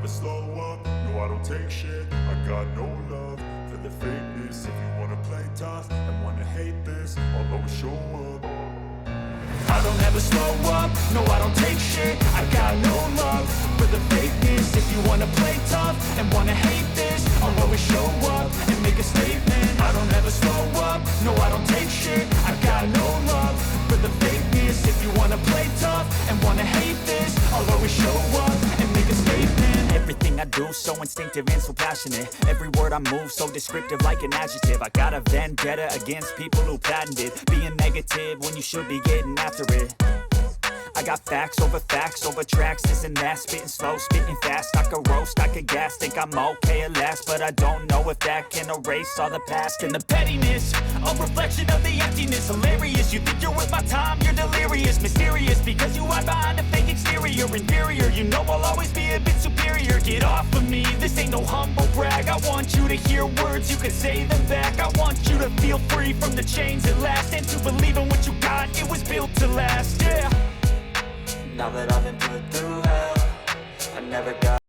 slow up, no I don't take shit. I got no love for the fakeness. If you wanna play tough and wanna hate this, I'll always show up. I don't ever slow up, no I don't take shit. I got no love for the fakeness. If you wanna play tough and wanna hate this, I'll always show up and make a statement. I don't ever slow up, no I don't take shit. I got no love for the fakeness. If you wanna play tough and wanna hate this, I'll always show up and make a statement. Everything I do so instinctive and so passionate. Every word I move so descriptive like an adjective. I got a vendetta against people who patented being negative when you should be getting after it. I got facts over tracks, this and that. Spitting slow, spitting fast. I could roast, I could gas. Think I'm okay at last, but I don't know if that can erase all the past. And the pettiness, a reflection of the emptiness. Hilarious, you think you're worth my time, you're delirious. Mysterious, because you hide behind a fake exterior. Inferior, you know I'll always be a bit superior. Get off of me, this ain't no humble brag. I want you to hear words, you can say them back. I want you to feel free from the chains at last, and to believe in what you got, it was built to last, yeah. Now that I've been put through hell, I never got